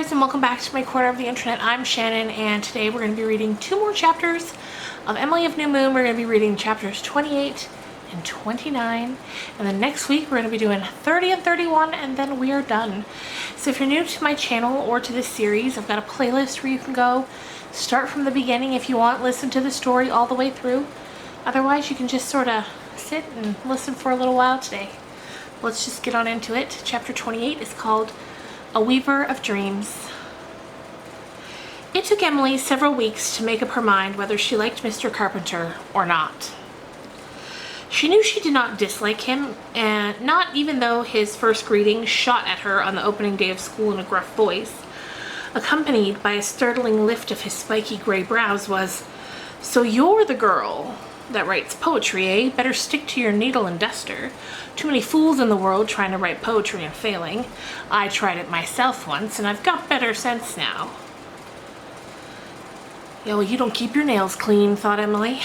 readers, and welcome back to my corner of the internet. I'm Shannon, and today we're going to be reading 2 more chapters of Emily of New Moon. We're going to be reading chapters 28 and 29, and then next week we're going to be doing 30 and 31, and then we are done. So if you're new to my channel or to this series, I've got a playlist where you can go start from the beginning if you want, listen to the story all the way through. Otherwise, you can just sort of sit and listen for a little while today. Let's just get on into it. Chapter 28 is called A Weaver of Dreams. It took Emily several weeks to make up her mind whether she liked Mr. Carpenter or not. She knew she did not dislike him, and not even though his first greeting shot at her on the opening day of school in a gruff voice, accompanied by a startling lift of his spiky gray brows, was, "So you're the girl that writes poetry, eh? Better stick to your needle and duster. Too many fools in the world trying to write poetry and failing. I tried it myself once, and I've got better sense now." Yeah, well, you don't keep your nails clean, thought Emily.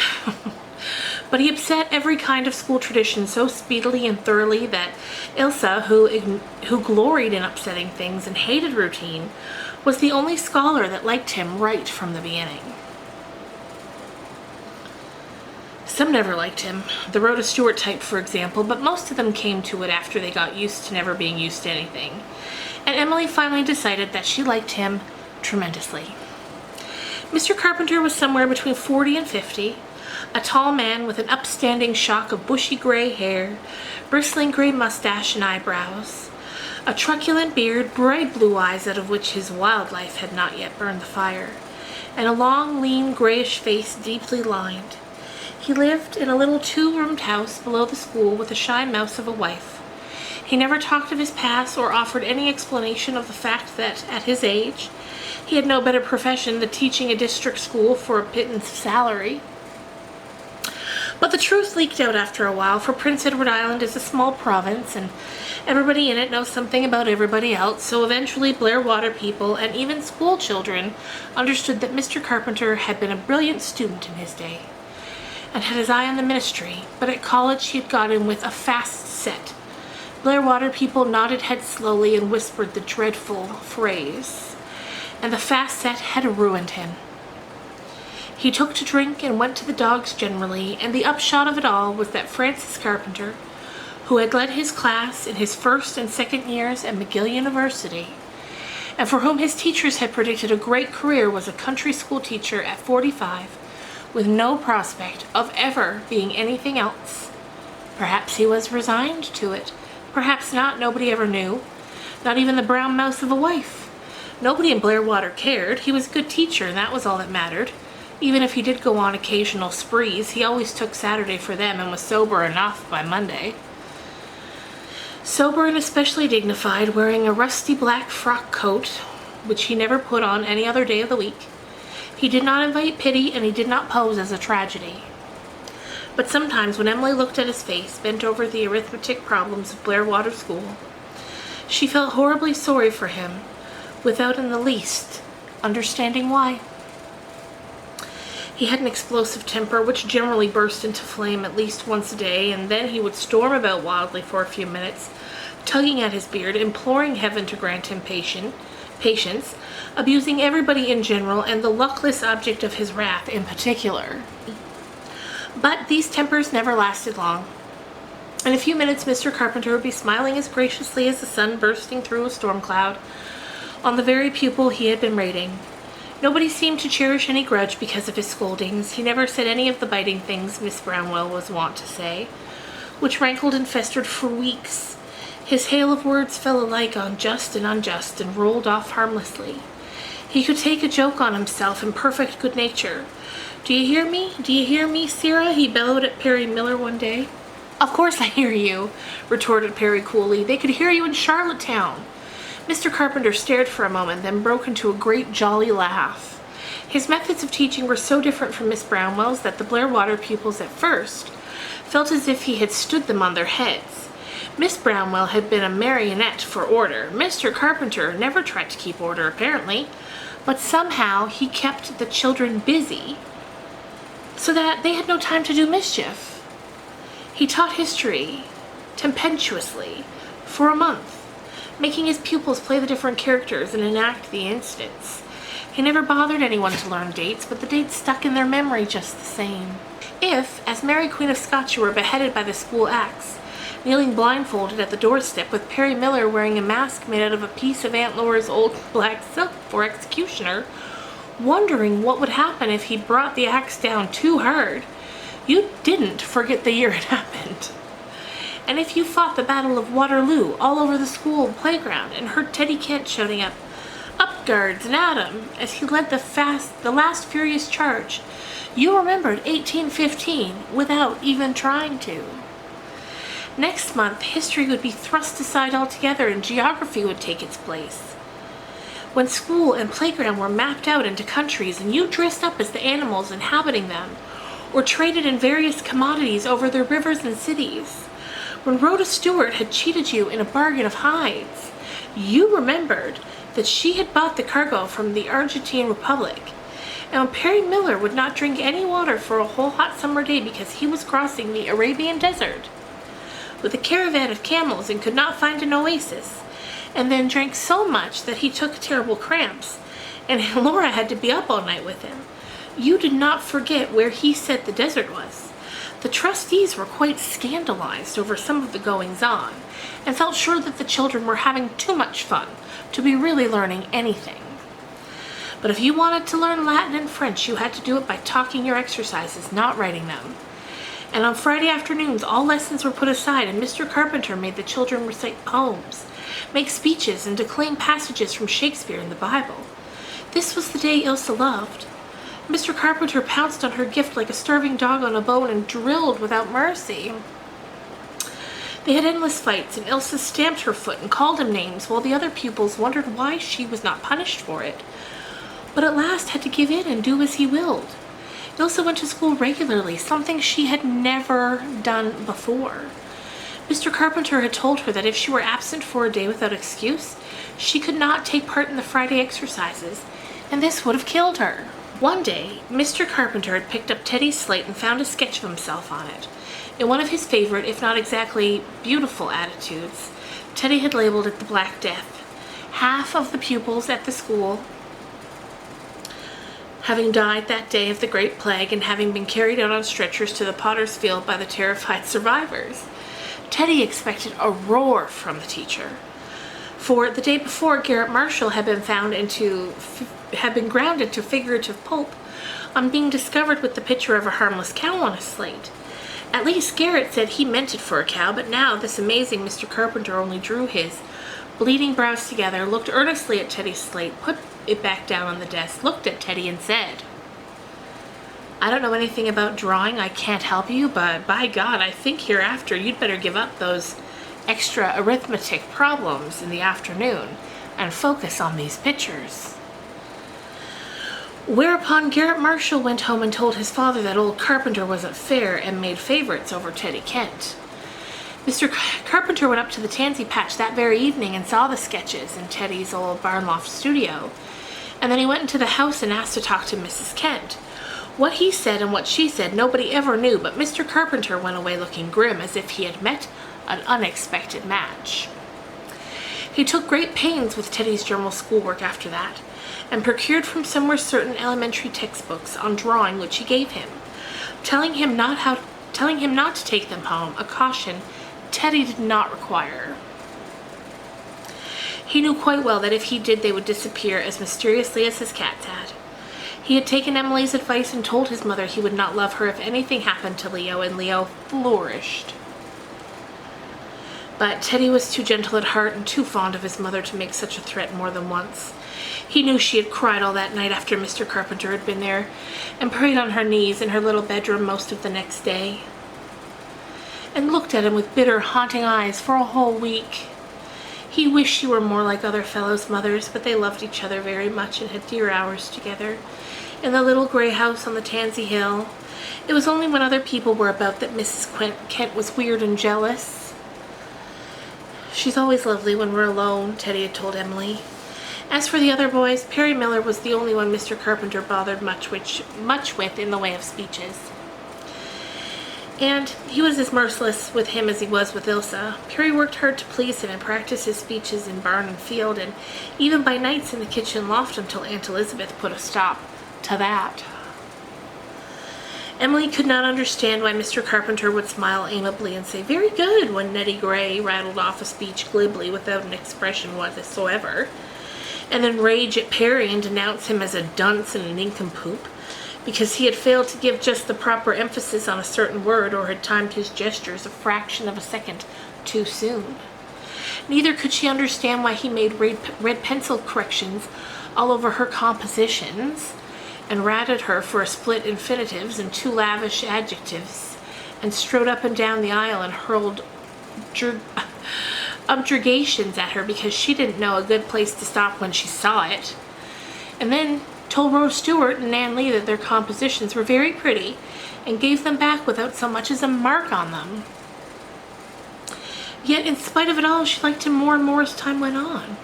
But he upset every kind of school tradition so speedily and thoroughly that Ilsa, who gloried in upsetting things and hated routine, was the only scholar that liked him right from the beginning. Some never liked him, the Rhoda Stewart type, for example, but most of them came to it after they got used to never being used to anything. And Emily finally decided that she liked him tremendously. Mr. Carpenter was somewhere between 40 and 50, a tall man with an upstanding shock of bushy gray hair, bristling gray mustache and eyebrows, a truculent beard, bright blue eyes out of which his wild life had not yet burned the fire, and a long, lean, grayish face deeply lined. He lived in a little 2-roomed house below the school with a shy mouse of a wife. He never talked of his past or offered any explanation of the fact that, at his age, he had no better profession than teaching a district school for a pittance of salary. But the truth leaked out after a while, for Prince Edward Island is a small province, and everybody in it knows something about everybody else, so eventually Blairwater people and even school children understood that Mr. Carpenter had been a brilliant student in his day, and had his eye on the ministry, but at college he had got in with a fast set. Blairwater people nodded heads slowly and whispered the dreadful phrase, and the fast set had ruined him. He took to drink and went to the dogs generally, and the upshot of it all was that Francis Carpenter, who had led his class in his first and second years at McGill University, and for whom his teachers had predicted a great career, was a country school teacher at 45, with no prospect of ever being anything else. Perhaps he was resigned to it. Perhaps not. Nobody ever knew. Not even the brown mouse of a wife. Nobody in Blairwater cared. He was a good teacher, and that was all that mattered. Even if he did go on occasional sprees, he always took Saturday for them and was sober enough by Monday. Sober and especially dignified, wearing a rusty black frock coat, which he never put on any other day of the week. He did not invite pity, and he did not pose as a tragedy. But sometimes when Emily looked at his face, bent over the arithmetic problems of Blairwater School, she felt horribly sorry for him, without in the least understanding why. He had an explosive temper which generally burst into flame at least once a day, and then he would storm about wildly for a few minutes, tugging at his beard, imploring heaven to grant him patience, abusing everybody in general and the luckless object of his wrath in particular. But these tempers never lasted long. In a few minutes Mr. Carpenter would be smiling as graciously as the sun bursting through a storm cloud on the very pupil he had been rating. Nobody seemed to cherish any grudge because of his scoldings. He never said any of the biting things Miss Brownwell was wont to say, which rankled and festered for weeks. His hail of words fell alike on just and unjust and rolled off harmlessly. He could take a joke on himself in perfect good nature. "Do you hear me? Do you hear me, Sarah?" he bellowed at Perry Miller one day. "Of course I hear you," retorted Perry coolly. "They could hear you in Charlottetown." Mr. Carpenter stared for a moment, then broke into a great jolly laugh. His methods of teaching were so different from Miss Brownwell's that the Blairwater pupils at first felt as if he had stood them on their heads. Miss Brownwell had been a marionette for order. Mr. Carpenter never tried to keep order, apparently, but somehow he kept the children busy so that they had no time to do mischief. He taught history tempestuously for a month, making his pupils play the different characters and enact the incidents. He never bothered anyone to learn dates, but the dates stuck in their memory just the same. If, as Mary Queen of Scots, you were beheaded by the school axe, kneeling blindfolded at the doorstep with Perry Miller wearing a mask made out of a piece of Aunt Laura's old black silk for executioner, wondering what would happen if he brought the axe down too hard, you didn't forget the year it happened. And if you fought the Battle of Waterloo all over the school playground and heard Teddy Kent shouting up guards and at him as he led the last furious charge, you remembered 1815 without even trying to. Next month, history would be thrust aside altogether and geography would take its place. When school and playground were mapped out into countries and you dressed up as the animals inhabiting them, or traded in various commodities over their rivers and cities. When Rhoda Stewart had cheated you in a bargain of hides, you remembered that she had bought the cargo from the Argentine Republic. And when Perry Miller would not drink any water for a whole hot summer day because he was crossing the Arabian desert with a caravan of camels and could not find an oasis, and then drank so much that he took terrible cramps, and Laura had to be up all night with him, you did not forget where he said the desert was. The trustees were quite scandalized over some of the goings-on, and felt sure that the children were having too much fun to be really learning anything. But if you wanted to learn Latin and French, you had to do it by talking your exercises, not writing them. And on Friday afternoons, all lessons were put aside, and Mr. Carpenter made the children recite poems, make speeches, and declaim passages from Shakespeare and the Bible. This was the day Ilsa loved. Mr. Carpenter pounced on her gift like a starving dog on a bone and drilled without mercy. They had endless fights, and Ilsa stamped her foot and called him names, while the other pupils wondered why she was not punished for it, but at last had to give in and do as he willed. Ilsa went to school regularly, something she had never done before. Mr. Carpenter had told her that if she were absent for a day without excuse, she could not take part in the Friday exercises, and this would have killed her. One day, Mr. Carpenter had picked up Teddy's slate and found a sketch of himself on it. In one of his favorite, if not exactly beautiful attitudes, Teddy had labeled it the Black Death. Half of the pupils at the school having died that day of the Great Plague and having been carried out on stretchers to the Potter's Field by the terrified survivors. Teddy expected a roar from the teacher. For the day before, Garrett Marshall had been ground into figurative pulp on being discovered with the picture of a harmless cow on his slate. At least Garrett said he meant it for a cow, but now this amazing Mr. Carpenter only drew his bleeding brows together, looked earnestly at Teddy's slate, put it back down on the desk, looked at Teddy and said, "I don't know anything about drawing, I can't help you, but by God, I think hereafter you'd better give up those extra arithmetic problems in the afternoon and focus on these pictures." Whereupon Garrett Marshall went home and told his father that old Carpenter wasn't fair and made favorites over Teddy Kent. Mr. Carpenter went up to the tansy patch that very evening and saw the sketches in Teddy's old barn loft studio, and then he went into the house and asked to talk to Mrs. Kent. What he said and what she said nobody ever knew, but Mr. Carpenter went away looking grim, as if he had met an unexpected match. He took great pains with Teddy's general schoolwork after that, and procured from somewhere certain elementary textbooks on drawing which he gave him, telling him not to take them home, a caution Teddy did not require. He knew quite well that if he did, they would disappear as mysteriously as his cats had. He had taken Emily's advice and told his mother he would not love her if anything happened to Leo, and Leo flourished. But Teddy was too gentle at heart and too fond of his mother to make such a threat more than once. He knew she had cried all that night after Mr. Carpenter had been there, and prayed on her knees in her little bedroom most of the next day, and looked at him with bitter, haunting eyes for a whole week. He wished she were more like other fellows' mothers, but they loved each other very much and had dear hours together in the little gray house on the Tansy Hill. It was only when other people were about that Mrs. Kent was weird and jealous. "She's always lovely when we're alone," Teddy had told Emily. As for the other boys, Perry Miller was the only one Mr. Carpenter bothered much with in the way of speeches. And he was as merciless with him as he was with Ilsa. Perry worked hard to please him and practiced his speeches in barn and field, and even by nights in the kitchen loft until Aunt Elizabeth put a stop to that. Emily could not understand why Mr. Carpenter would smile amiably and say, "Very good," when Nettie Gray rattled off a speech glibly without an expression whatsoever, and then rage at Perry and denounce him as a dunce and a nincompoop, because he had failed to give just the proper emphasis on a certain word or had timed his gestures a fraction of a second too soon. Neither could she understand why he made red pencil corrections all over her compositions and ratted her for a split infinitives and too lavish adjectives, and strode up and down the aisle and hurled objurgations at her because she didn't know a good place to stop when she saw it, and then told Rose Stewart and Nan Lee that their compositions were very pretty and gave them back without so much as a mark on them. Yet, in spite of it all, she liked him more and more as time went on.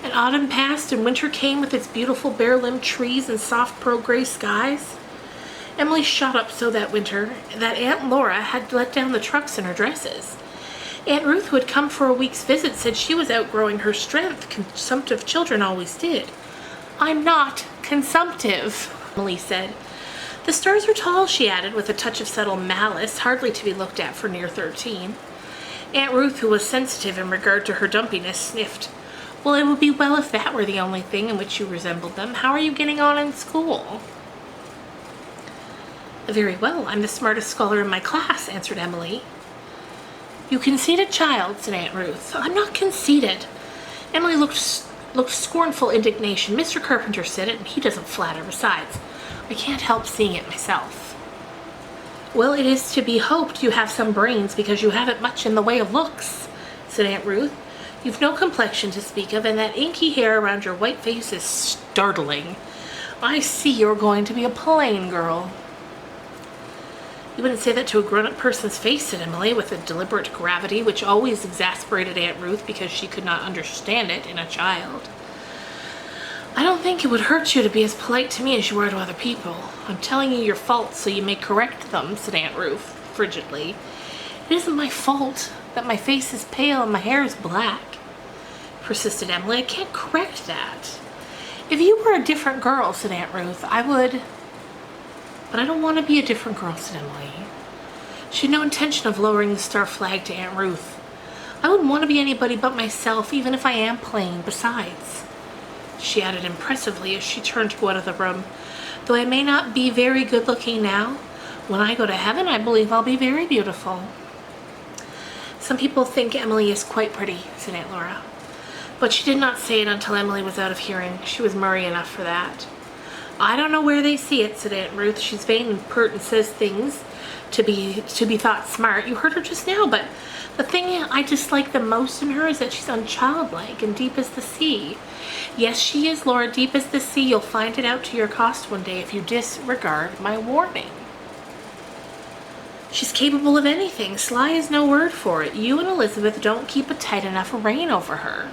And autumn passed and winter came with its beautiful bare-limbed trees and soft pearl-gray skies. Emily shot up so that winter that Aunt Laura had let down the trucks in her dresses. Aunt Ruth, who had come for a week's visit, said she was outgrowing her strength. Consumptive children always did. "I'm not consumptive," Emily said. "The stars are tall," she added, with a touch of subtle malice, hardly to be looked at for near 13. Aunt Ruth, who was sensitive in regard to her dumpiness, sniffed. "Well, it would be well if that were the only thing in which you resembled them. How are you getting on in school?" "Very well. I'm the smartest scholar in my class," answered Emily. "You conceited child," said Aunt Ruth. "I'm not conceited." Emily looked scornful indignation. "Mr. Carpenter said it, and he doesn't flatter. Besides, I can't help seeing it myself." "Well, it is to be hoped you have some brains, because you haven't much in the way of looks," said Aunt Ruth. "You've no complexion to speak of, and that inky hair around your white face is startling. I see you're going to be a plain girl." "You wouldn't say that to a grown-up person's face," said Emily, with a deliberate gravity which always exasperated Aunt Ruth because she could not understand it in a child. "I don't think it would hurt you to be as polite to me as you are to other people. I'm telling you your faults so you may correct them," said Aunt Ruth, frigidly. "It isn't my fault that my face is pale and my hair is black," persisted Emily. "I can't correct that." "If you were a different girl," said Aunt Ruth, "I would—" "But I don't want to be a different girl," said Emily. She had no intention of lowering the star flag to Aunt Ruth. "I wouldn't want to be anybody but myself, even if I am plain. Besides," she added impressively as she turned to go out of the room, "though I may not be very good-looking now, when I go to heaven I believe I'll be very beautiful." "Some people think Emily is quite pretty," said Aunt Laura. But she did not say it until Emily was out of hearing. She was Murray enough for that. "I don't know where they see it," said Aunt Ruth. "She's vain and pert and says things to be thought smart. You heard her just now, but the thing I dislike the most in her is that she's unchildlike and deep as the sea. Yes, she is, Laura, deep as the sea. You'll find it out to your cost one day if you disregard my warning. She's capable of anything. Sly is no word for it. You and Elizabeth don't keep a tight enough rein over her."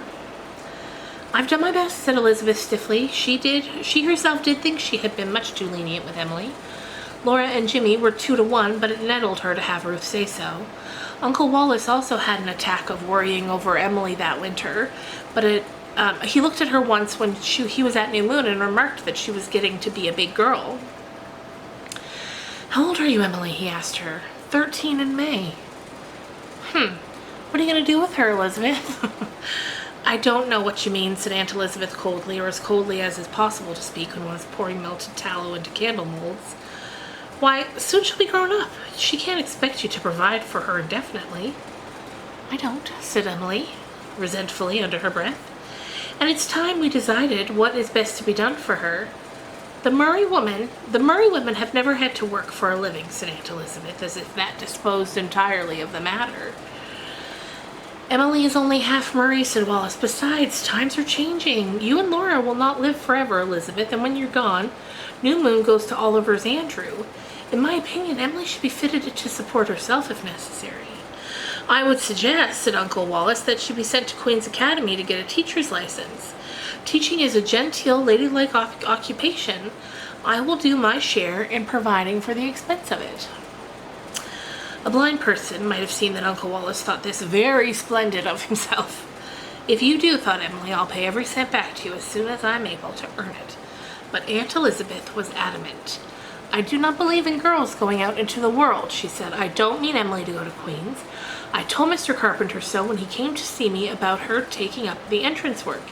"I've done my best," said Elizabeth stiffly. She herself did think she had been much too lenient with Emily. Laura and Jimmy were 2-to-1, but it nettled her to have Ruth say so. Uncle Wallace also had an attack of worrying over Emily that winter, but he looked at her once when he was at New Moon and remarked that she was getting to be a big girl. "How old are you, Emily?" he asked her. 13 in May. What are you going to do with her, Elizabeth?" "I don't know what you mean," said Aunt Elizabeth coldly, or as coldly as is possible to speak when one is pouring melted tallow into candle molds. "Why, soon she'll be grown up. She can't expect you to provide for her indefinitely." "I don't," said Emily, resentfully under her breath. "And it's time we decided what is best to be done for her. The Murray women have never had to work for a living," said Aunt Elizabeth, as if that disposed entirely of the matter. "Emily is only half Murray," said Wallace. "Besides, times are changing. You and Laura will not live forever, Elizabeth, and when you're gone, New Moon goes to Oliver's Andrew. In my opinion, Emily should be fitted to support herself if necessary." "I would suggest," said Uncle Wallace, "that she be sent to Queen's Academy to get a teacher's license. Teaching is a genteel, ladylike occupation. I will do my share in providing for the expense of it." A blind person might have seen that Uncle Wallace thought this very splendid of himself. "If you do," thought Emily, "I'll pay every cent back to you as soon as I'm able to earn it." But Aunt Elizabeth was adamant. "I do not believe in girls going out into the world," she said. "I don't mean Emily to go to Queen's. I told Mr. Carpenter so when he came to see me about her taking up the entrance work.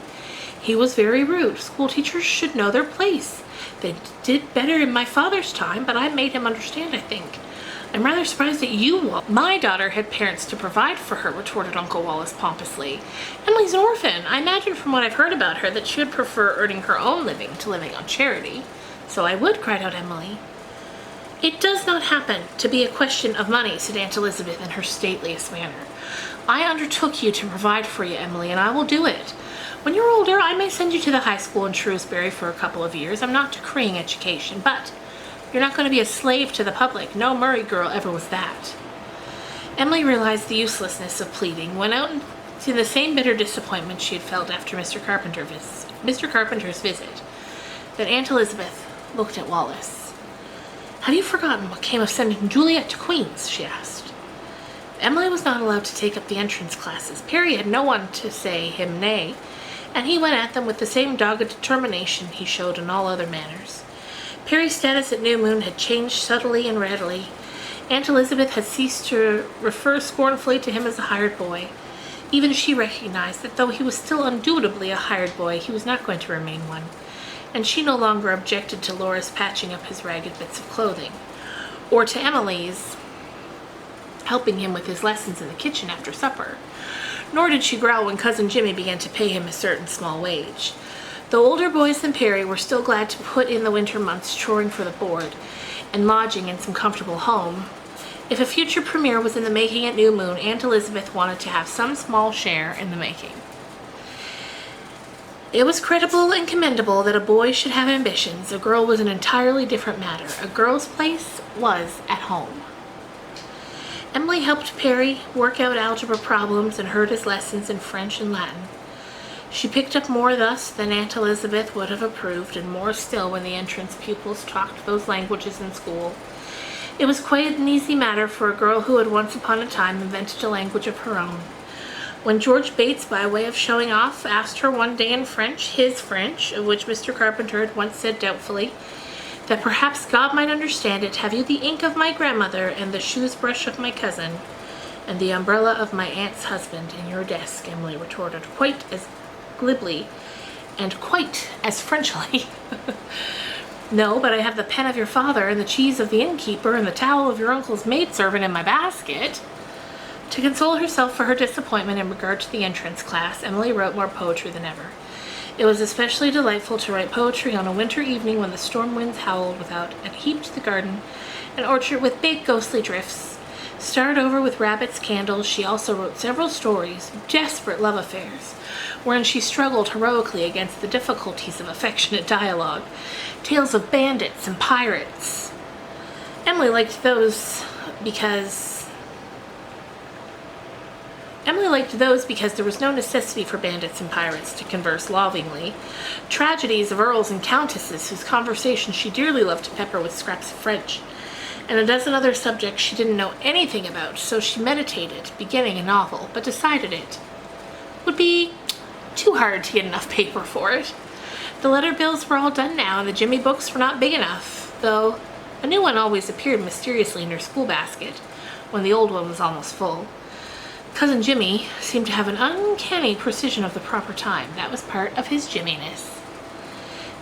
He was very rude. School teachers should know their place. They did better in my father's time, but I made him understand, I think. I'm rather surprised that you won't." "My daughter had parents to provide for her," retorted Uncle Wallace pompously. "Emily's an orphan. I imagine from what I've heard about her that she would prefer earning her own living to living on charity." "So I would," cried out Emily. "It does not happen to be a question of money," said Aunt Elizabeth in her stateliest manner. "I undertook you to provide for you, Emily, and I will do it. When you're older, I may send you to the high school in Shrewsbury for a couple of years. I'm not decreeing education, but you're not going to be a slave to the public. No Murray girl ever was that." Emily realized the uselessness of pleading, went out into the same bitter disappointment she had felt after Mr. Carpenter's visit. Then Aunt Elizabeth looked at Wallace. "Have you forgotten what came of sending Juliet to Queen's?" she asked. Emily was not allowed to take up the entrance classes. Perry had no one to say him nay, and he went at them with the same dogged determination he showed in all other matters. Perry's status at New Moon had changed subtly and readily. Aunt Elizabeth had ceased to refer scornfully to him as a hired boy. Even she recognized that though he was still undoubtedly a hired boy, he was not going to remain one, and she no longer objected to Laura's patching up his ragged bits of clothing, or to Emily's helping him with his lessons in the kitchen after supper. Nor did she growl when Cousin Jimmy began to pay him a certain small wage. Though older boys than Perry were still glad to put in the winter months choring for the board and lodging in some comfortable home, if a future premiere was in the making at New Moon, Aunt Elizabeth wanted to have some small share in the making. It was creditable and commendable that a boy should have ambitions. A girl was an entirely different matter. A girl's place was at home. Emily helped Perry work out algebra problems and heard his lessons in French and Latin. She picked up more thus than Aunt Elizabeth would have approved, and more still when the entrance pupils talked those languages in school. It was quite an easy matter for a girl who had once upon a time invented a language of her own. When George Bates, by way of showing off, asked her one day in French, his French, of which Mr. Carpenter had once said doubtfully, that perhaps God might understand it, "Have you the ink of my grandmother, and the shoes brush of my cousin, and the umbrella of my aunt's husband in your desk?" Emily retorted, quite as glibly and quite as Frenchly. "No, but I have the pen of your father, and the cheese of the innkeeper, and the towel of your uncle's maidservant in my basket." To console herself for her disappointment in regard to the entrance class, Emily wrote more poetry than ever. It was especially delightful to write poetry on a winter evening when the storm winds howled without and heaped the garden and orchard with big ghostly drifts. Starred over with rabbits' candles, she also wrote several stories, desperate love affairs, wherein she struggled heroically against the difficulties of affectionate dialogue, tales of bandits and pirates. Emily liked those because there was no necessity for bandits and pirates to converse lovingly. Tragedies of earls and countesses whose conversation she dearly loved to pepper with scraps of French, and a dozen other subjects she didn't know anything about, so she meditated beginning a novel, but decided it would be too hard to get enough paper for it. The letter bills were all done now, and the Jimmy books were not big enough, though a new one always appeared mysteriously in her school basket when the old one was almost full. Cousin Jimmy seemed to have an uncanny precision of the proper time. That was part of his Jimminess.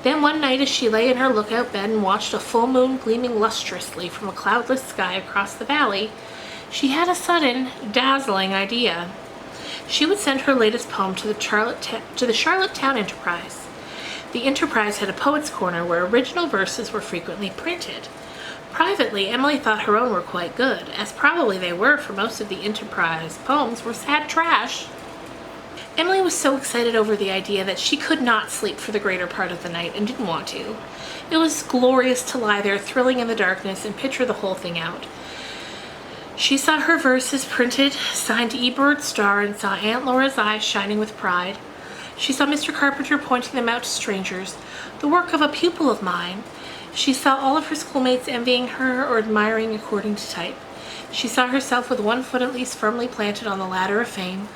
Then one night, as she lay in her lookout bed and watched a full moon gleaming lustrously from a cloudless sky across the valley, she had a sudden, dazzling idea. She would send her latest poem to the Charlottetown Enterprise. The Enterprise had a poet's corner where original verses were frequently printed. Privately, Emily thought her own were quite good, as probably they were, for most of the Enterprise poems were sad trash. Emily was so excited over the idea that she could not sleep for the greater part of the night and didn't want to. It was glorious to lie there thrilling in the darkness and picture the whole thing out. She saw her verses printed, signed E. Bird Star, and saw Aunt Laura's eyes shining with pride. She saw Mr. Carpenter pointing them out to strangers, the work of a pupil of mine. She saw all of her schoolmates envying her or admiring according to type. She saw herself with one foot at least firmly planted on the ladder of fame,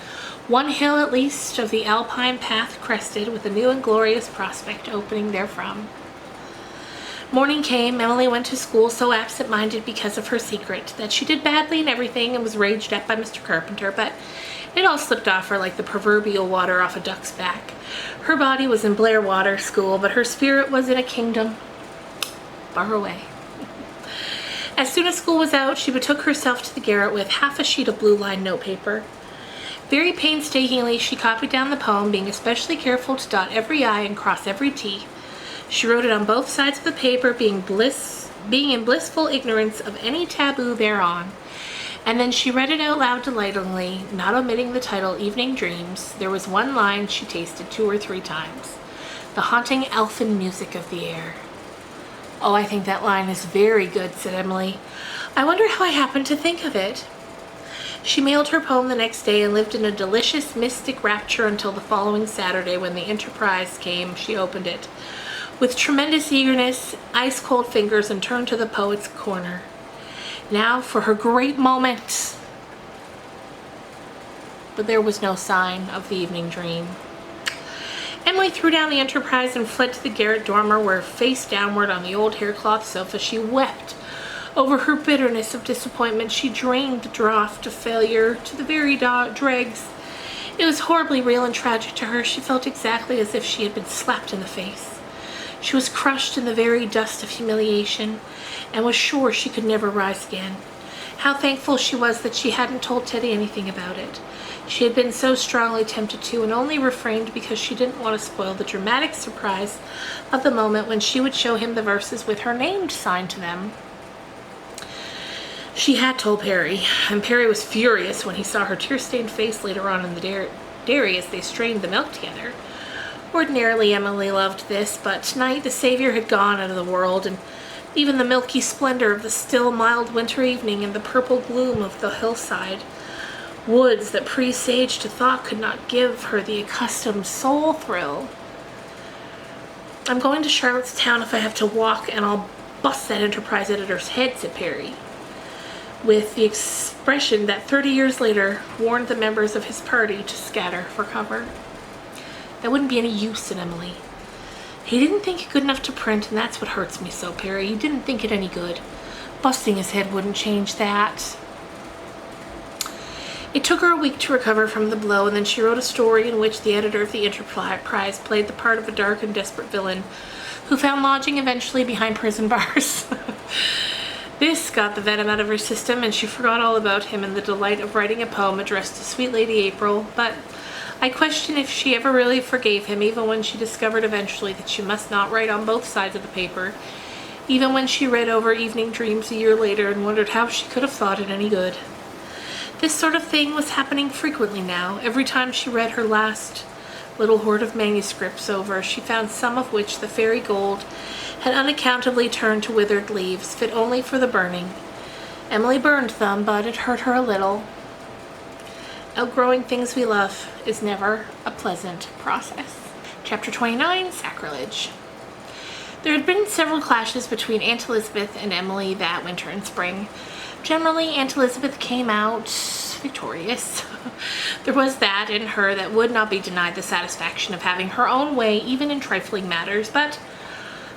one hill at least of the alpine path crested, with a new and glorious prospect opening therefrom. Morning came. Emily went to school so absent-minded because of her secret that she did badly in everything and was raged at by Mr. Carpenter, but it all slipped off her like the proverbial water off a duck's back. Her body was in Blairwater School, but her spirit was in a kingdom far away. As soon as school was out, she betook herself to the garret with half a sheet of blue-lined notepaper. Very painstakingly, she copied down the poem, being especially careful to dot every I and cross every T. She wrote it on both sides of the paper, being in blissful ignorance of any taboo thereon. And then she read it out loud delightedly, not omitting the title, Evening Dreams. There was one line she tasted 2 or 3 times. The haunting elfin music of the air. "Oh, I think that line is very good," said Emily. "I wonder how I happened to think of it." She mailed her poem the next day and lived in a delicious mystic rapture until the following Saturday, when the Enterprise came. She opened it with tremendous eagerness, ice-cold fingers, and turned to the poet's corner. Now for her great moment. But there was no sign of the evening dream. Emily threw down the Enterprise and fled to the garret dormer, where, face downward on the old haircloth sofa, she wept over her bitterness of disappointment. She drained the draught of failure to the very dregs. It was horribly real and tragic to her. She felt exactly as if she had been slapped in the face. She was crushed in the very dust of humiliation, and was sure she could never rise again. How thankful she was that she hadn't told Teddy anything about it. She had been so strongly tempted to, and only refrained because she didn't want to spoil the dramatic surprise of the moment when she would show him the verses with her name signed to them. She had told Perry, and Perry was furious when he saw her tear-stained face later on in the dairy as they strained the milk together. Ordinarily, Emily loved this, but tonight the savior had gone out of the world, and even the milky splendor of the still, mild winter evening and the purple gloom of the hillside woods that presaged a thought could not give her the accustomed soul thrill. "I'm going to Charlottetown if I have to walk, and I'll bust that Enterprise editor's head," said Perry, with the expression that 30 years later warned the members of his party to scatter for cover. "That wouldn't be any use," said Emily. "He didn't think it good enough to print, and that's what hurts me so, Perry. He didn't think it any good. Busting his head wouldn't change that." It took her a week to recover from the blow, and then she wrote a story in which the editor of the Enterprise played the part of a dark and desperate villain who found lodging eventually behind prison bars. This got the venom out of her system, and she forgot all about him in the delight of writing a poem addressed to sweet Lady April, but I question if she ever really forgave him, even when she discovered eventually that she must not write on both sides of the paper, even when she read over Evening Dreams a year later and wondered how she could have thought it any good. This sort of thing was happening frequently now. Every time she read her last little hoard of manuscripts over, she found some of which the fairy gold had unaccountably turned to withered leaves, fit only for the burning. Emily burned them, but it hurt her a little. Outgrowing things we love is never a pleasant process. Chapter 29, Sacrilege. There had been several clashes between Aunt Elizabeth and Emily that winter and spring. Generally, Aunt Elizabeth came out victorious. There was that in her that would not be denied the satisfaction of having her own way, even in trifling matters, but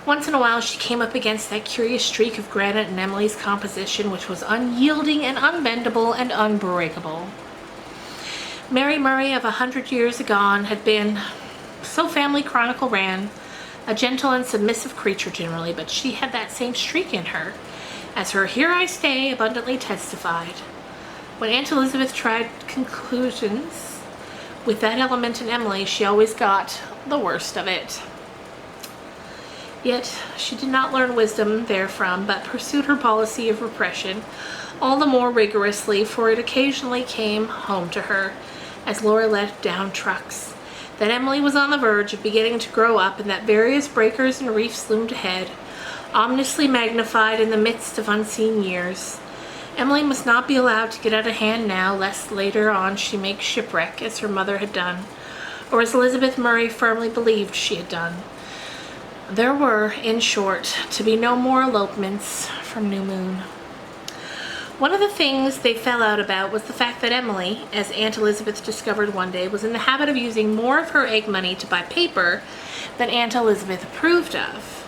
once in a while she came up against that curious streak of granite in Emily's composition which was unyielding and unbendable and unbreakable. Mary Murray of 100 years agone had been, so Family Chronicle ran, a gentle and submissive creature generally, but she had that same streak in her, as her "Here I Stay" abundantly testified. When Aunt Elizabeth tried conclusions with that element in Emily, she always got the worst of it. Yet she did not learn wisdom therefrom, but pursued her policy of repression all the more rigorously, for it occasionally came home to her, as Laura let down trucks, that Emily was on the verge of beginning to grow up, and that various breakers and reefs loomed ahead, ominously magnified in the midst of unseen years. Emily must not be allowed to get out of hand now, lest later on she make shipwreck, as her mother had done, or as Elizabeth Murray firmly believed she had done. There were, in short, to be no more elopements from New Moon. One of the things they fell out about was the fact that Emily, as Aunt Elizabeth discovered one day, was in the habit of using more of her egg money to buy paper than Aunt Elizabeth approved of.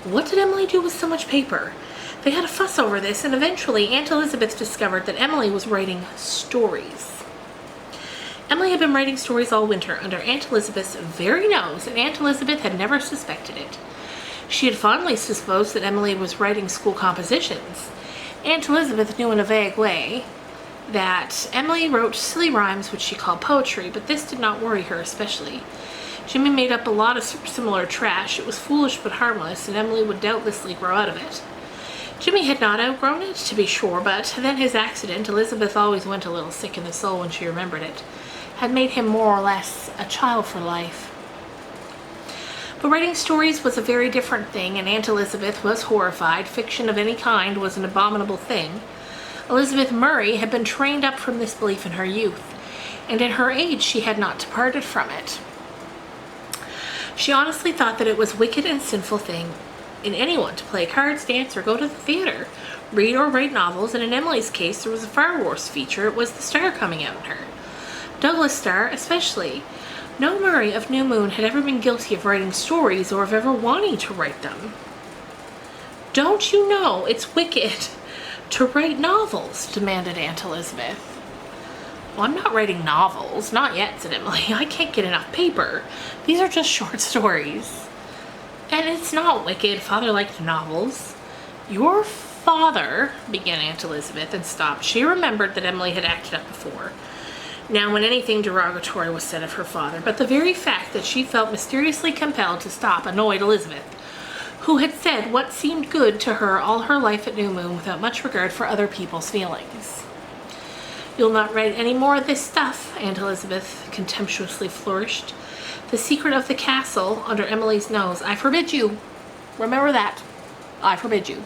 What did Emily do with so much paper? They had a fuss over this, and eventually Aunt Elizabeth discovered that Emily was writing stories. Emily had been writing stories all winter under Aunt Elizabeth's very nose, and Aunt Elizabeth had never suspected it. She had fondly supposed that Emily was writing school compositions. Aunt Elizabeth knew in a vague way that Emily wrote silly rhymes which she called poetry, but this did not worry her especially. Jimmy made up a lot of similar trash. It was foolish but harmless, and Emily would doubtlessly grow out of it. Jimmy had not outgrown it, to be sure, but then his accident, Elizabeth always went a little sick in the soul when she remembered it, had made him more or less a child for life. But writing stories was a very different thing, and Aunt Elizabeth was horrified. Fiction of any kind was an abominable thing. Elizabeth Murray had been trained up from this belief in her youth, and in her age she had not departed from it. She honestly thought that it was a wicked and sinful thing in anyone to play cards, dance, or go to the theater, read or write novels, and in Emily's case there was a far worse feature. It was the star coming out in her. Douglas Starr especially. No Murray of New Moon had ever been guilty of writing stories or of ever wanting to write them. Don't you know it's wicked to write novels? Demanded Aunt Elizabeth. Well, I'm not writing novels. Not yet, said Emily. I can't get enough paper. These are just short stories. And it's not wicked. Father liked novels. Your father, began Aunt Elizabeth, and stopped. She remembered that Emily had acted up before. Now, when anything derogatory was said of her father, but the very fact that she felt mysteriously compelled to stop annoyed Elizabeth, who had said what seemed good to her all her life at New Moon without much regard for other people's feelings. You'll not write any more of this stuff, Aunt Elizabeth contemptuously flourished. The secret of the castle under Emily's nose. I forbid you. Remember that. I forbid you.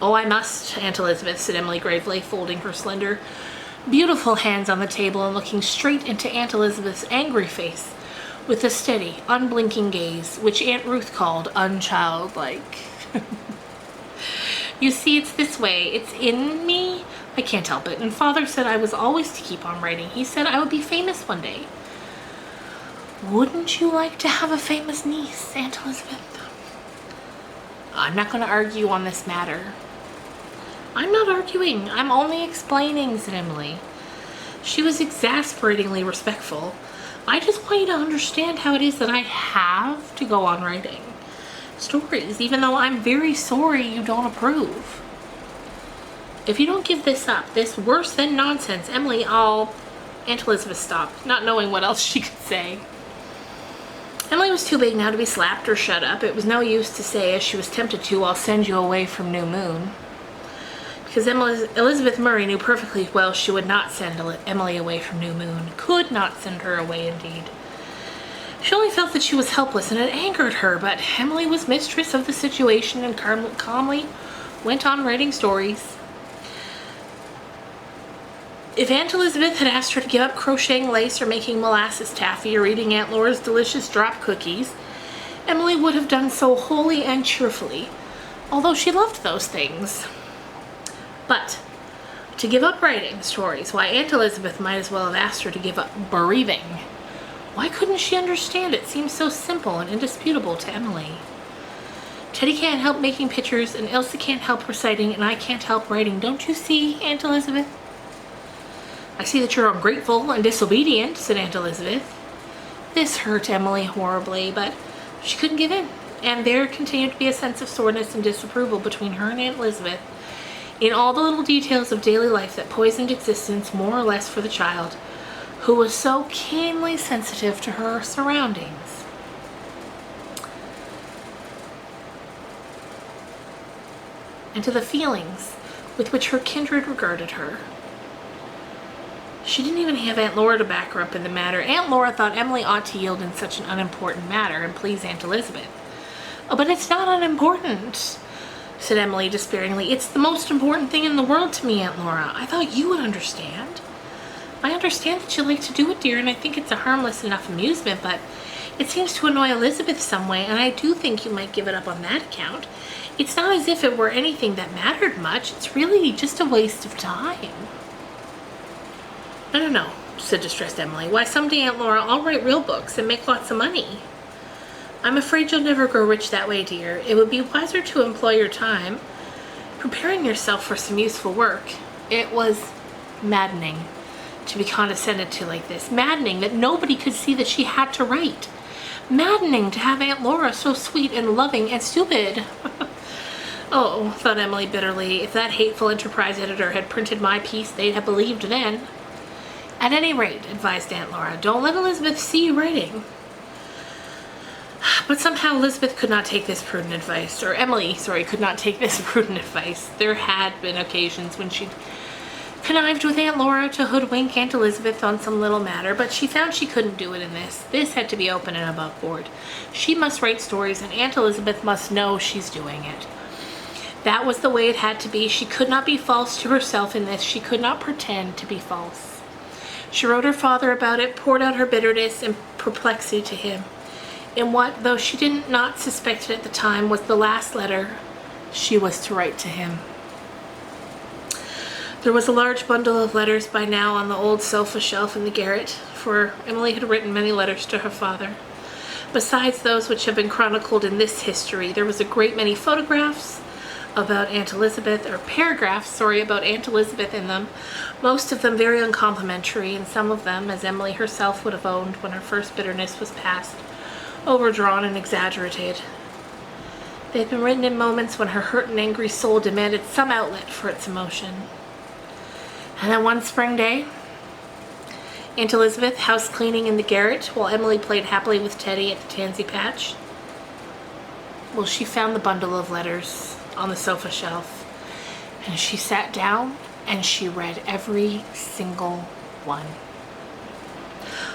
Oh, I must, Aunt Elizabeth, said Emily gravely, folding her slender, beautiful hands on the table and looking straight into Aunt Elizabeth's angry face with a steady, unblinking gaze, which Aunt Ruth called unchildlike. You see, it's this way. It's in me. I can't help it. And Father said I was always to keep on writing. He said I would be famous one day. Wouldn't you like to have a famous niece, Aunt Elizabeth? I'm not going to argue on this matter. I'm not arguing. I'm only explaining, said Emily. She was exasperatingly respectful. I just want you to understand how it is that I have to go on writing stories, even though I'm very sorry you don't approve. If you don't give this up, this worse than nonsense, Emily, Aunt Elizabeth stopped, not knowing what else she could say. Emily was too big now to be slapped or shut up. It was no use to say, as she was tempted to, I'll send you away from New Moon. Because Elizabeth Murray knew perfectly well she would not send Emily away from New Moon. Could not send her away, indeed. She only felt that she was helpless, and it angered her, but Emily was mistress of the situation and calmly went on writing stories. If Aunt Elizabeth had asked her to give up crocheting lace or making molasses taffy or eating Aunt Laura's delicious drop cookies, Emily would have done so wholly and cheerfully, although she loved those things. But to give up writing stories, why, Aunt Elizabeth might as well have asked her to give up breathing. Why couldn't she understand? It seemed so simple and indisputable to Emily. Teddy can't help making pictures, and Elsa can't help reciting, and I can't help writing. Don't you see, Aunt Elizabeth? I see that you're ungrateful and disobedient, said Aunt Elizabeth. This hurt Emily horribly, but she couldn't give in, and there continued to be a sense of soreness and disapproval between her and Aunt Elizabeth in all the little details of daily life that poisoned existence more or less for the child, who was so keenly sensitive to her surroundings. And to the feelings with which her kindred regarded her. She didn't even have Aunt Laura to back her up in the matter. Aunt Laura thought Emily ought to yield in such an unimportant matter and please Aunt Elizabeth. Oh, but it's not unimportant, said Emily despairingly. It's the most important thing in the world to me, Aunt Laura. I thought you would understand. I understand that you like to do it, dear, and I think it's a harmless enough amusement, but it seems to annoy Elizabeth some way, and I do think you might give it up on that account. It's not as if it were anything that mattered much. It's really just a waste of time. No, said distressed Emily. Why, someday, Aunt Laura, I'll write real books and make lots of money. I'm afraid you'll never grow rich that way, dear. It would be wiser to employ your time preparing yourself for some useful work. It was maddening to be condescended to like this. Maddening that nobody could see that she had to write. Maddening to have Aunt Laura so sweet and loving and stupid. Oh, thought Emily bitterly, if that hateful Enterprise editor had printed my piece, they'd have believed then. At any rate, advised Aunt Laura, don't let Elizabeth see you writing. But somehow Elizabeth could not take this prudent advice, or Emily, could not take this prudent advice. There had been occasions when she'd connived with Aunt Laura to hoodwink Aunt Elizabeth on some little matter, but she found she couldn't do it in this. This had to be open and above board. She must write stories, and Aunt Elizabeth must know she's doing it. That was the way it had to be. She could not be false to herself in this. She could not pretend to be false. She wrote her father about it, poured out her bitterness and perplexity to him, in what, though she did not suspect it at the time, was the last letter she was to write to him. There was a large bundle of letters by now on the old sofa shelf in the garret, for Emily had written many letters to her father. Besides those which have been chronicled in this history, there was a great many photographs about Aunt Elizabeth, or paragraphs, about Aunt Elizabeth in them, most of them very uncomplimentary, and some of them, as Emily herself would have owned when her first bitterness was past, overdrawn and exaggerated. They had been written in moments when her hurt and angry soul demanded some outlet for its emotion. And then one spring day, Aunt Elizabeth house cleaning in the garret while Emily played happily with Teddy at the tansy patch. Well, she found the bundle of letters on the sofa shelf, and she sat down and she read every single one.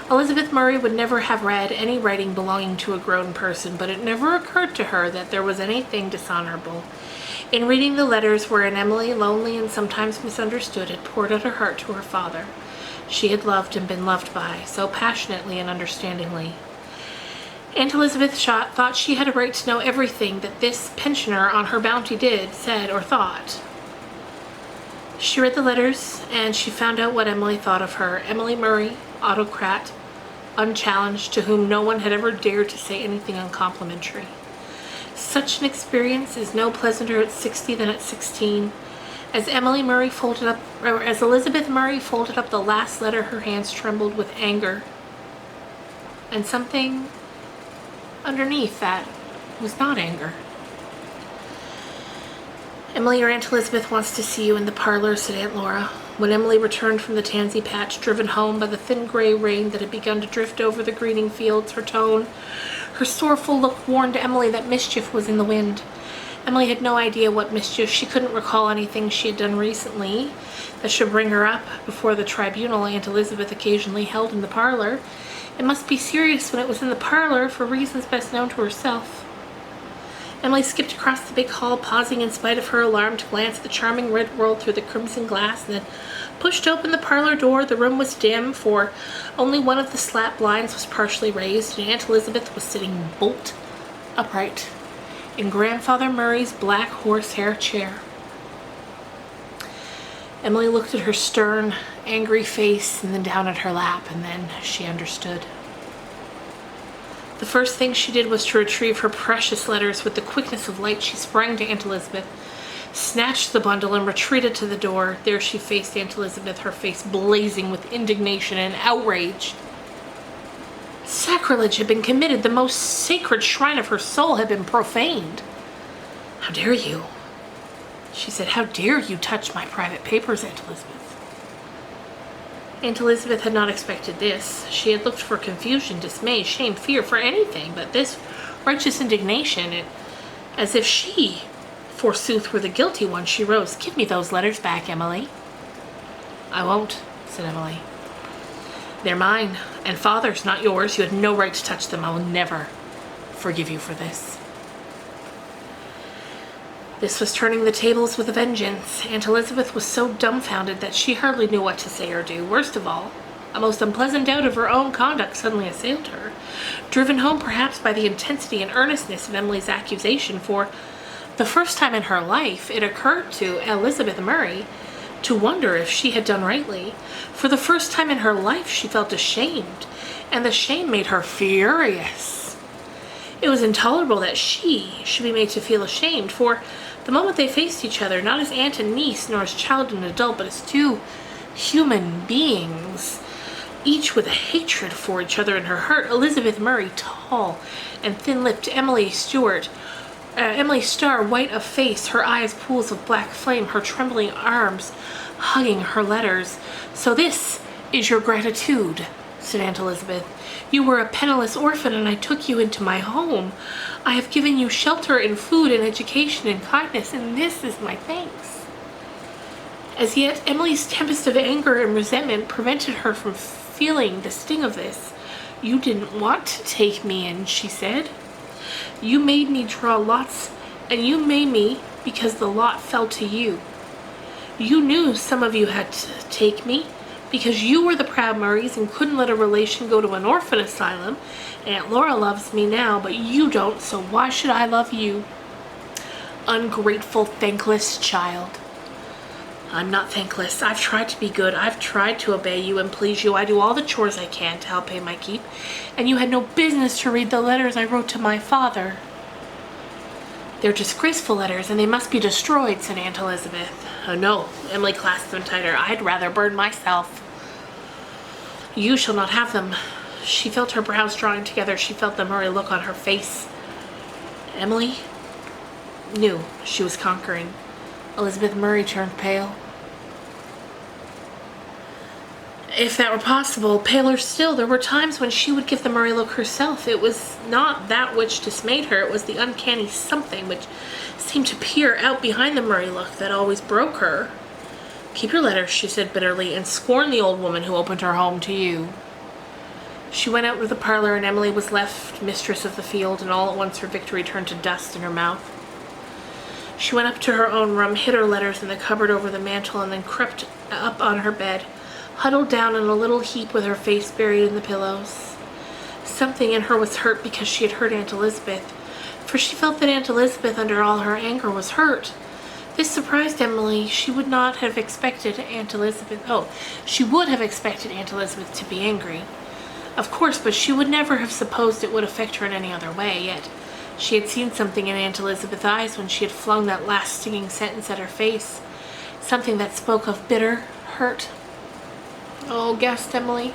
Elizabeth Murray would never have read any writing belonging to a grown person, but it never occurred to her that there was anything dishonorable in reading the letters wherein Emily, lonely and sometimes misunderstood, had poured out her heart to her father. She had loved and been loved by, so passionately and understandingly. Aunt Elizabeth thought she had a right to know everything that this pensioner on her bounty did, said, or thought. She read the letters, and she found out what Emily thought of her. Emily Murray, autocrat, unchallenged, to whom no one had ever dared to say anything uncomplimentary. Such an experience is no pleasanter at 60 than at 16. As Elizabeth Murray folded up the last letter, her hands trembled with anger, and something underneath that was not anger. Emily, your Aunt Elizabeth wants to see you in the parlor, said Aunt Laura. When Emily returned from the tansy patch, driven home by the thin gray rain that had begun to drift over the greening fields, her tone, her sorrowful look warned Emily that mischief was in the wind. Emily had no idea what mischief. She couldn't recall anything she had done recently that should bring her up before the tribunal Aunt Elizabeth occasionally held in the parlor. It must be serious when it was in the parlor, for reasons best known to herself. Emily skipped across the big hall, pausing in spite of her alarm to glance at the charming red world through the crimson glass, and then pushed open the parlor door. The room was dim, for only one of the slat blinds was partially raised, and Aunt Elizabeth was sitting bolt upright in Grandfather Murray's black horsehair chair. Emily looked at her stern, angry face and then down at her lap, and then she understood. The first thing she did was to retrieve her precious letters. With the quickness of light, she sprang to Aunt Elizabeth, snatched the bundle, and retreated to the door. There she faced Aunt Elizabeth, her face blazing with indignation and outrage. Sacrilege had been committed. The most sacred shrine of her soul had been profaned. How dare you? She said, how dare you touch my private papers, Aunt Elizabeth? Aunt Elizabeth had not expected this. She had looked for confusion, dismay, shame, fear, for anything but this righteous indignation. As if she, forsooth, were the guilty one, she rose. Give me those letters back, Emily. I won't, said Emily. They're mine, and Father's, not yours. You had no right to touch them. I will never forgive you for this. This was turning the tables with a vengeance. Aunt Elizabeth was so dumbfounded that she hardly knew what to say or do. Worst of all, a most unpleasant doubt of her own conduct suddenly assailed her, driven home perhaps by the intensity and earnestness of Emily's accusation, for The first time in her life it occurred to Elizabeth Murray to wonder if she had done rightly. For the first time in her life she felt ashamed, and the shame made her furious. It was intolerable that she should be made to feel ashamed, for the moment they faced each other, not as aunt and niece, nor as child and adult, but as two human beings, each with a hatred for each other in her heart, Elizabeth Murray, tall and thin-lipped, Emily Starr, white of face, her eyes pools of black flame, her trembling arms hugging her letters. "So this is your gratitude," said Aunt Elizabeth. "You were a penniless orphan, and I took you into my home. I have given you shelter and food and education and kindness, and this is my thanks." As yet, Emily's tempest of anger and resentment prevented her from feeling the sting of this. "You didn't want to take me in," she said. "You made me draw lots, and you made me because the lot fell to you. You knew some of you had to take me, because you were the proud Murrays and couldn't let a relation go to an orphan asylum. Aunt Laura loves me now, but you don't, so why should I love you?" "Ungrateful, thankless child." "I'm not thankless. I've tried to be good. I've tried to obey you and please you. I do all the chores I can to help pay my keep, and you had no business to read the letters I wrote to my father." "They're disgraceful letters, and they must be destroyed," said Aunt Elizabeth. "Oh, no." Emily clasped them tighter. "I'd rather burn myself." "You shall not have them." She felt her brows drawing together. She felt the Murray look on her face. Emily knew she was conquering. Elizabeth Murray turned pale. If that were possible, paler still, there were times when she would give the Murray look herself. It was not that which dismayed her, it was the uncanny something which seemed to peer out behind the Murray look that always broke her. "Keep your letters," she said bitterly, "and scorn the old woman who opened her home to you." She went out of the parlor, and Emily was left mistress of the field, and all at once her victory turned to dust in her mouth. She went up to her own room, hid her letters in the cupboard over the mantel, and then crept up on her bed, huddled down in a little heap with her face buried in the pillows. Something in her was hurt because she had hurt Aunt Elizabeth, for she felt that Aunt Elizabeth, under all her anger, was hurt. This surprised Emily. She would not have expected Aunt Elizabeth to be angry, of course, but she would never have supposed it would affect her in any other way. Yet she had seen something in Aunt Elizabeth's eyes when she had flung that last stinging sentence at her face, something that spoke of bitter hurt. "Oh," gasped Emily.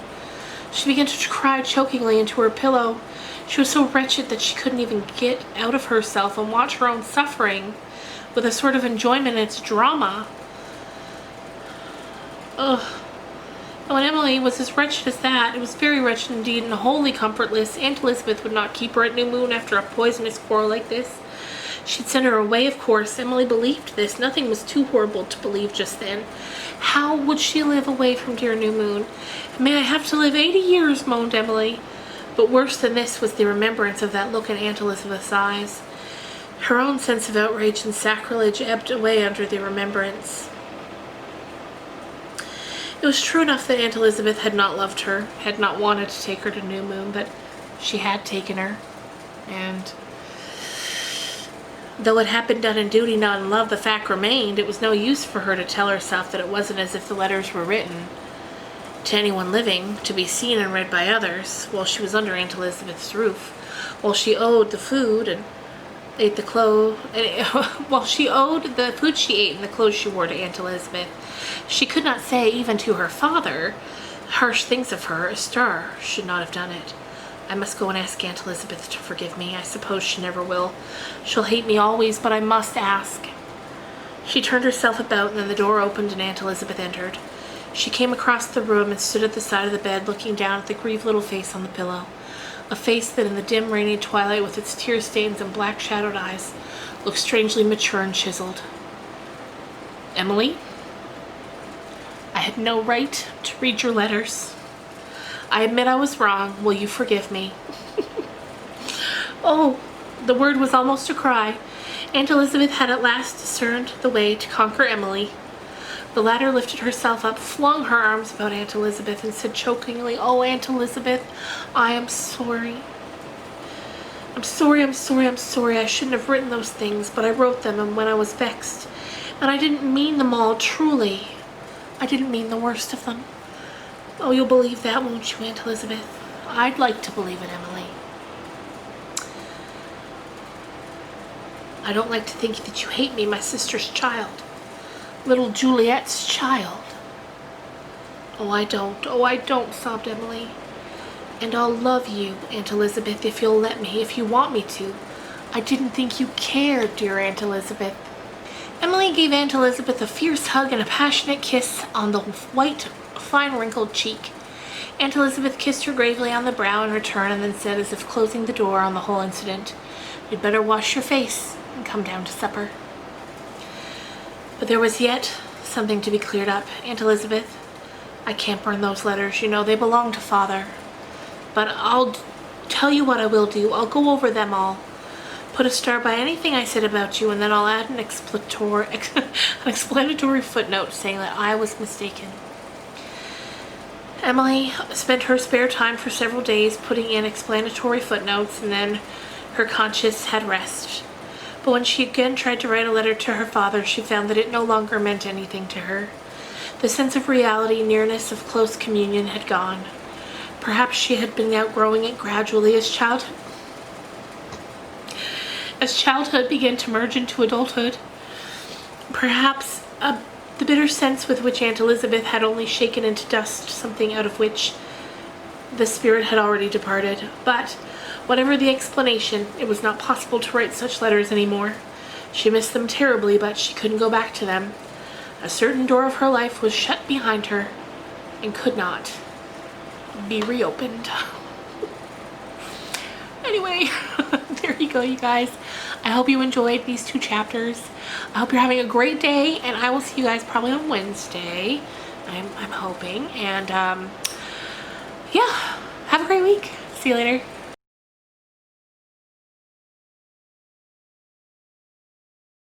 She began to cry chokingly into her pillow. She was so wretched that she couldn't even get out of herself and watch her own suffering with a sort of enjoyment in its drama. Ugh. And when Emily was as wretched as that, it was very wretched indeed and wholly comfortless. Aunt Elizabeth would not keep her at New Moon after a poisonous quarrel like this. She'd send her away, of course. Emily believed this. Nothing was too horrible to believe just then. How would she live away from dear New Moon? "May I have to live 80 years, moaned Emily. But worse than this was the remembrance of that look in Aunt Elizabeth's eyes. Her own sense of outrage and sacrilege ebbed away under the remembrance. It was true enough that Aunt Elizabeth had not loved her, had not wanted to take her to New Moon, but she had taken her, and though it had been done in duty, not in love, the fact remained. It was no use for her to tell herself that it wasn't as if the letters were written to anyone living, to be seen and read by others, while she was under Aunt Elizabeth's roof, while she owed the food and ate the clothes, while she owed the food she ate and the clothes she wore to Aunt Elizabeth. She could not say, even to her father, harsh things of her. A star should not have done it. I must go and ask Aunt Elizabeth to forgive me. I suppose she never will. She'll hate me always, but I must ask. She turned herself about, and then the door opened and Aunt Elizabeth entered. She came across the room and stood at the side of the bed, looking down at the grieved little face on the pillow. A face that in the dim, rainy twilight, with its tear stains and black shadowed eyes, looked strangely mature and chiseled. "Emily, I had no right to read your letters. I admit I was wrong. Will you forgive me?" Oh, the word was almost a cry. Aunt Elizabeth had at last discerned the way to conquer Emily. The latter lifted herself up, flung her arms about Aunt Elizabeth, and said chokingly, "Oh, Aunt Elizabeth, I am sorry." I'm sorry, I'm sorry, I'm sorry. I shouldn't have written those things, but I wrote them and when I was vexed. And I didn't mean them all, truly. I didn't mean the worst of them. Oh, you'll believe that, won't you, Aunt Elizabeth? I'd like to believe it, Emily. I don't like to think that you hate me, my sister's child. Little Juliet's child. Oh, I don't, sobbed Emily. And I'll love you, Aunt Elizabeth, if you'll let me, if you want me to. I didn't think you cared, dear Aunt Elizabeth. Emily gave Aunt Elizabeth a fierce hug and a passionate kiss on the white, fine wrinkled cheek. Aunt Elizabeth kissed her gravely on the brow in return and then said, as if closing the door on the whole incident, "You'd better wash your face and come down to supper." But there was yet something to be cleared up. Aunt Elizabeth, I can't burn those letters, you know, they belong to Father. But I'll tell you what I will do. I'll go over them all. Put a star by anything I said about you, and then I'll add an explanatory footnote saying that I was mistaken. Emily spent her spare time for several days putting in explanatory footnotes, and then her conscience had rest. But when she again tried to write a letter to her father, she found that it no longer meant anything to her. The sense of reality, nearness of close communion had gone. Perhaps she had been outgrowing it gradually as childhood began to merge into adulthood. Perhaps the bitter sense with which Aunt Elizabeth had only shaken into dust something out of which the spirit had already departed. But whatever the explanation, it was not possible to write such letters anymore. She missed them terribly, but she couldn't go back to them. A certain door of her life was shut behind her and could not be reopened. Anyway, there you go, you guys. I hope you enjoyed these 2 chapters. I hope you're having a great day, and I will see you guys probably on Wednesday. I'm hoping. And yeah, have a great week. See you later.